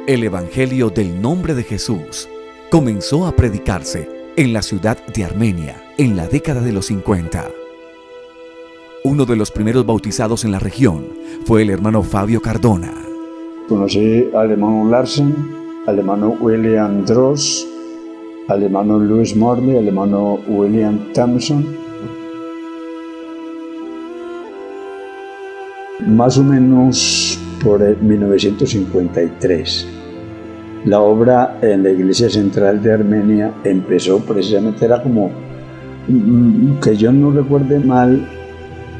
El Evangelio del nombre de Jesús comenzó a predicarse en la ciudad de Armenia en la década de los 50. Uno de los primeros bautizados en la región fue el hermano Fabio Cardona. Conocí al hermano Larsen, al hermano William Dross, al hermano Louis Morley, al hermano William Thompson. Más o menos por 1953. La obra en la Iglesia Central de Armenia empezó precisamente, era como, que yo no recuerde mal,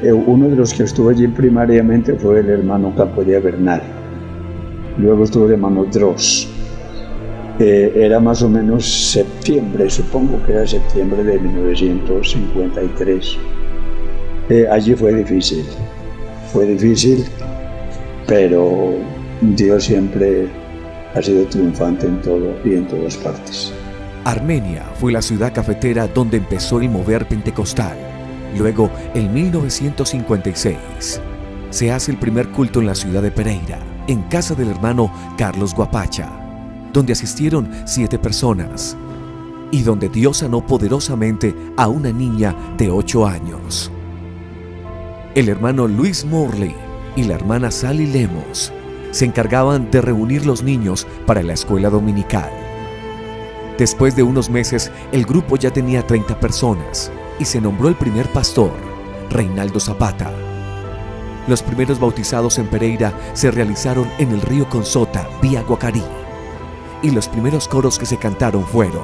uno de los que estuvo allí primariamente fue el hermano Campoya Bernal. Luego estuvo el hermano Dross. Era más o menos septiembre, supongo que era septiembre de 1953. Allí fue difícil, pero Dios siempre ha sido triunfante en todo y en todas partes. Armenia fue la ciudad cafetera donde empezó el mover pentecostal. Luego, en 1956, se hace el primer culto en la ciudad de Pereira, en casa del hermano Carlos Guapacha, donde asistieron 7 personas y donde Dios sanó poderosamente a una niña de 8 años. El hermano Louis Morley y la hermana Sally Lemos se encargaban de reunir los niños para la escuela dominical. Después de unos meses, el grupo ya tenía 30 personas y se nombró el primer pastor, Reinaldo Zapata. Los primeros bautizados en Pereira se realizaron en el río Consota, vía Guacarí, y los primeros coros que se cantaron fueron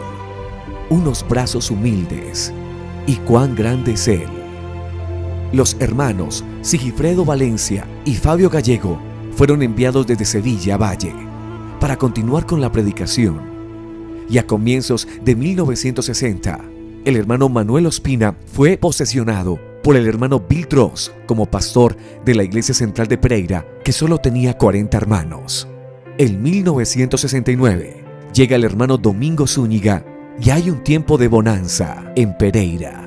Unos brazos humildes y Cuán grande es Él. Los hermanos Sigifredo Valencia y Fabio Gallego fueron enviados desde Sevilla a Valle para continuar con la predicación. Y a comienzos de 1960, el hermano Manuel Ospina fue posesionado por el hermano Bill Dross como pastor de la Iglesia Central de Pereira, que solo tenía 40 hermanos. En 1969 llega el hermano Domingo Zúñiga y hay un tiempo de bonanza en Pereira.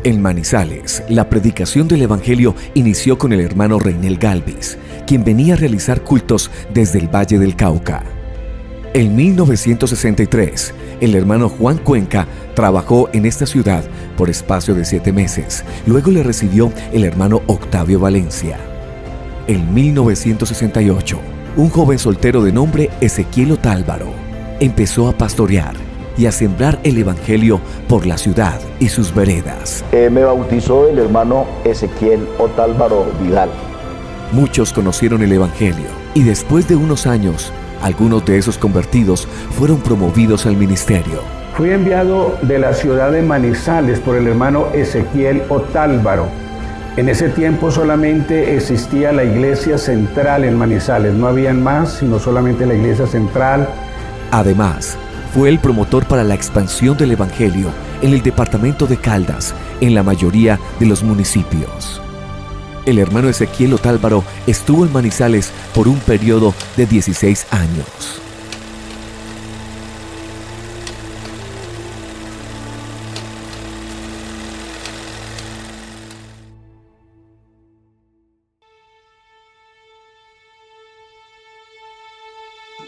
En Manizales, la predicación del Evangelio inició con el hermano Reinel Galvis, quien venía a realizar cultos desde el Valle del Cauca. En 1963, el hermano Juan Cuenca trabajó en esta ciudad por espacio de 7 meses. Luego le recibió el hermano Octavio Valencia. En 1968, un joven soltero de nombre Ezequiel Otálvaro empezó a pastorear y a sembrar el Evangelio por la ciudad y sus veredas. Me bautizó el hermano Ezequiel Otálvaro Vidal. Muchos conocieron el Evangelio y después de unos años, algunos de esos convertidos fueron promovidos al ministerio. Fui enviado de la ciudad de Manizales por el hermano Ezequiel Otálvaro. En ese tiempo solamente existía la iglesia central en Manizales, no había más, sino solamente la iglesia central. Además, fue el promotor para la expansión del Evangelio en el departamento de Caldas, en la mayoría de los municipios. El hermano Ezequiel Otálvaro estuvo en Manizales por un periodo de 16 años.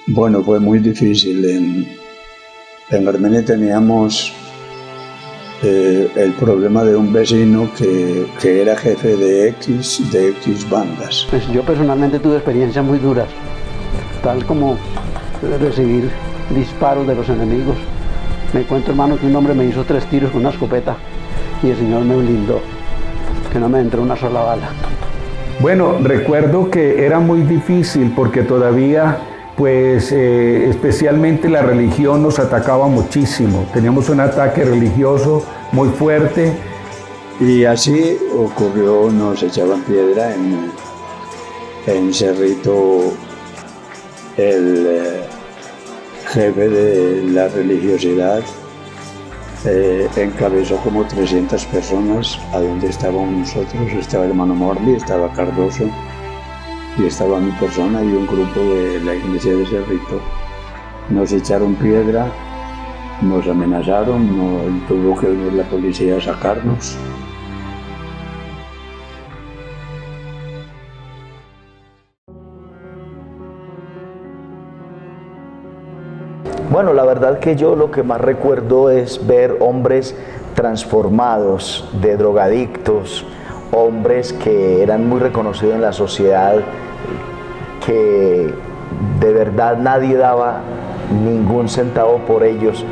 Bueno, fue muy difícil. En Armenia teníamos el problema de un vecino que era jefe de X bandas. Pues yo personalmente tuve experiencias muy duras, tal como recibir disparos de los enemigos. Me cuento, hermano, que un hombre me hizo 3 tiros con una escopeta y el Señor me blindó, que no me entró una sola bala. Bueno, recuerdo que era muy difícil porque todavía, especialmente la religión nos atacaba muchísimo. Teníamos un ataque religioso muy fuerte. Y así ocurrió, nos echaban piedra en Cerrito. El jefe de la religiosidad encabezó como 300 personas a donde estábamos nosotros. Estaba el hermano Morley, estaba Cardoso, y estaba mi persona y un grupo de la iglesia de Cerrito. Nos echaron piedra, nos amenazaron, tuvo que venir la policía a sacarnos. Bueno, la verdad que yo lo que más recuerdo es ver hombres transformados, de drogadictos, hombres que eran muy reconocidos en la sociedad, que de verdad nadie daba ningún centavo por ellos,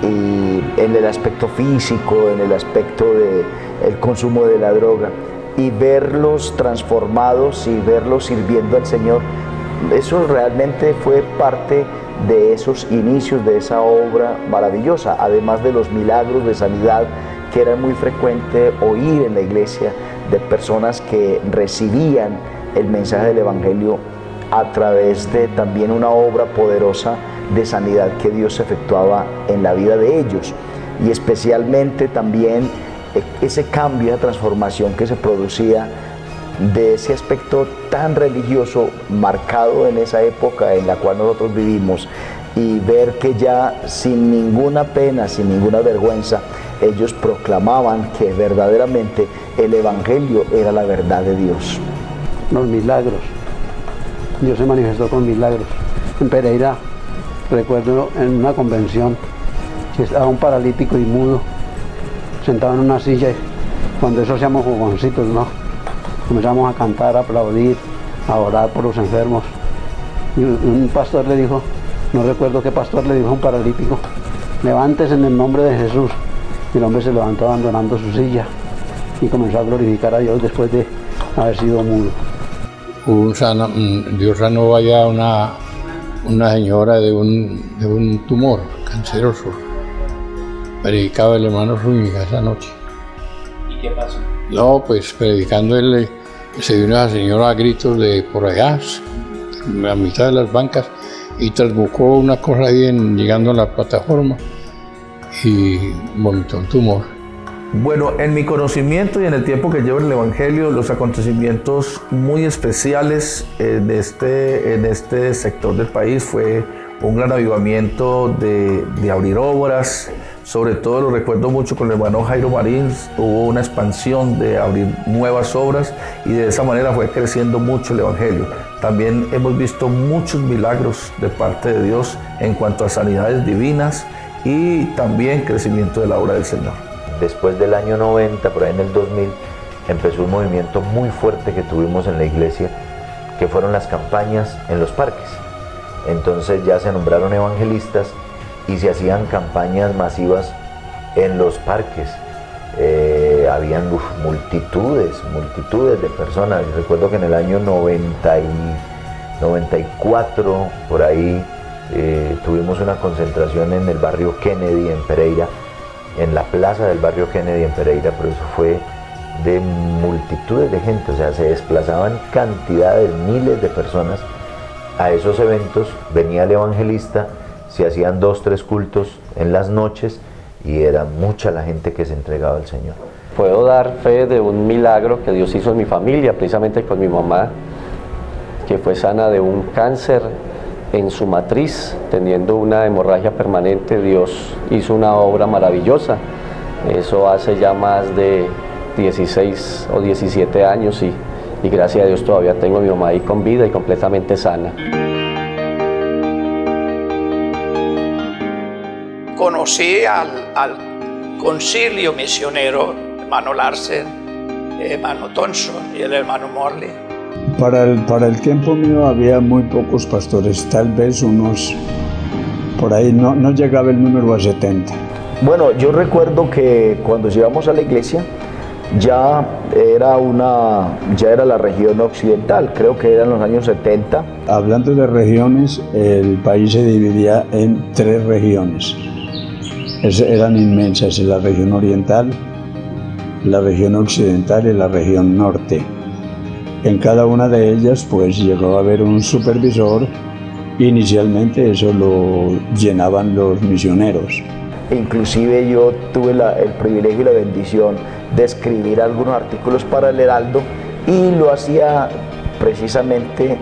y en el aspecto físico, en el aspecto del consumo de la droga, y verlos transformados y verlos sirviendo al Señor, eso realmente fue parte de esos inicios de esa obra maravillosa, además de los milagros de sanidad que era muy frecuente oír en la iglesia de personas que recibían el mensaje del Evangelio a través de también una obra poderosa de sanidad que Dios efectuaba en la vida de ellos, y especialmente también ese cambio, esa transformación que se producía de ese aspecto tan religioso marcado en esa época en la cual nosotros vivimos, y ver que ya sin ninguna pena, sin ninguna vergüenza, ellos proclamaban que verdaderamente el Evangelio era la verdad de Dios. Los milagros. Dios se manifestó con milagros. En Pereira, recuerdo en una convención que estaba un paralítico y mudo sentado en una silla, y cuando eso hacíamos jugoncitos, ¿no? Comenzamos a cantar, a aplaudir, a orar por los enfermos. Y un pastor le dijo, no recuerdo qué pastor le dijo a un paralítico, levántese en el nombre de Jesús. Y el hombre se levantó abandonando su silla y comenzó a glorificar a Dios después de haber sido mudo. Dios sanó allá una señora de un tumor canceroso. Predicaba el hermano Zúñiga esa noche. ¿Y qué pasó? No, pues predicando él, se vino esa señora a gritos de por allá, a mitad de las bancas, y trasbucó una cosa ahí llegando a la plataforma y vomitó un tumor. Bueno, en mi conocimiento y en el tiempo que llevo en el Evangelio, los acontecimientos muy especiales en este sector del país fue un gran avivamiento de abrir obras. Sobre todo lo recuerdo mucho con el hermano Jairo Marín, hubo una expansión de abrir nuevas obras, y de esa manera fue creciendo mucho el Evangelio. También hemos visto muchos milagros de parte de Dios en cuanto a sanidades divinas y también crecimiento de la obra del Señor. Después del año 90, por ahí en el 2000, empezó un movimiento muy fuerte que tuvimos en la iglesia, que fueron las campañas en los parques. Entonces ya se nombraron evangelistas y se hacían campañas masivas en los parques. Habían multitudes de personas. Yo recuerdo que en el año 94, por ahí, tuvimos una concentración en el barrio Kennedy en Pereira, en la plaza del barrio Kennedy en Pereira, pero eso fue de multitudes de gente, o sea, se desplazaban cantidades, miles de personas a esos eventos. Venía el evangelista, se hacían 2 o 3 cultos en las noches y era mucha la gente que se entregaba al Señor. Puedo dar fe de un milagro que Dios hizo en mi familia, precisamente con mi mamá, que fue sana de un cáncer en su matriz, teniendo una hemorragia permanente. Dios hizo una obra maravillosa. Eso hace ya más de 16 o 17 años y gracias a Dios todavía tengo a mi mamá ahí con vida y completamente sana. Conocí al concilio misionero, hermano Larsen, hermano Thompson y el hermano Morley. Para el tiempo mío había muy pocos pastores, tal vez unos, por ahí no llegaba el número a 70. Bueno, yo recuerdo que cuando llegamos a la iglesia ya era la región occidental, creo que eran los años 70. Hablando de regiones, el país se dividía en 3 regiones. Eran inmensas, la región oriental, la región occidental y la región norte. En cada una de ellas pues llegó a haber un supervisor. Inicialmente eso lo llenaban los misioneros. Inclusive yo tuve el privilegio y la bendición de escribir algunos artículos para el Heraldo, y lo hacía precisamente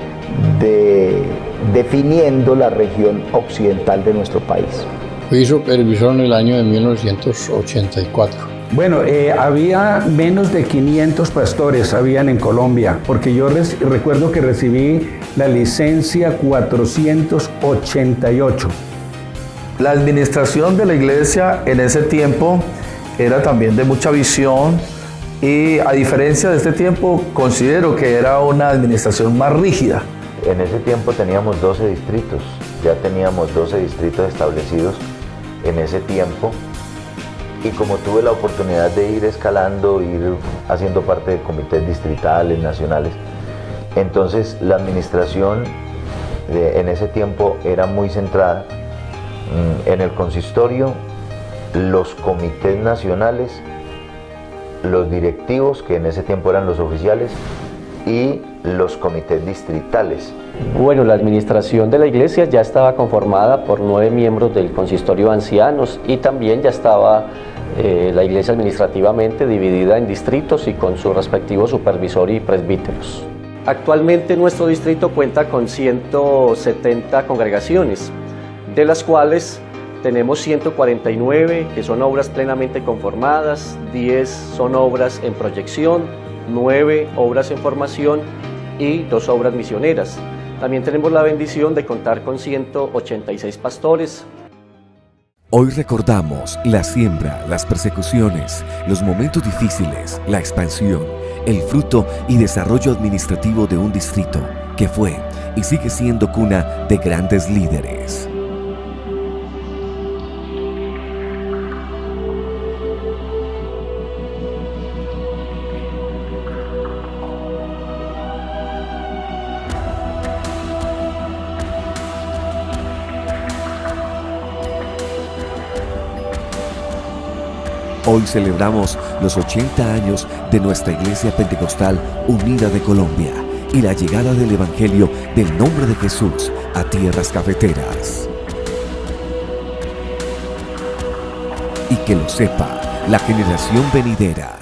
definiendo la región occidental de nuestro país. Fui supervisor en el año de 1984. Bueno, había menos de 500 pastores habían en Colombia, porque yo recuerdo que recibí la licencia 488. La administración de la iglesia en ese tiempo era también de mucha visión y a diferencia de este tiempo considero que era una administración más rígida. En ese tiempo teníamos 12 distritos, ya teníamos 12 distritos establecidos en ese tiempo y como tuve la oportunidad de ir escalando, ir haciendo parte de comités distritales, nacionales, entonces la administración en ese tiempo era muy centrada en el consistorio, los comités nacionales, los directivos, que en ese tiempo eran los oficiales, y los comités distritales. Bueno, la administración de la iglesia ya estaba conformada por 9 miembros del consistorio de ancianos y también ya estaba la iglesia administrativamente dividida en distritos y con su respectivo supervisor y presbíteros. Actualmente nuestro distrito cuenta con 170 congregaciones, de las cuales tenemos 149 que son obras plenamente conformadas, 10 son obras en proyección, 9 obras en formación y 2 obras misioneras. También tenemos la bendición de contar con 186 pastores. Hoy recordamos la siembra, las persecuciones, los momentos difíciles, la expansión, el fruto y desarrollo administrativo de un distrito que fue y sigue siendo cuna de grandes líderes. Hoy celebramos los 80 años de nuestra Iglesia Pentecostal Unida de Colombia y la llegada del Evangelio del nombre de Jesús a tierras cafeteras. Y que lo sepa la generación venidera.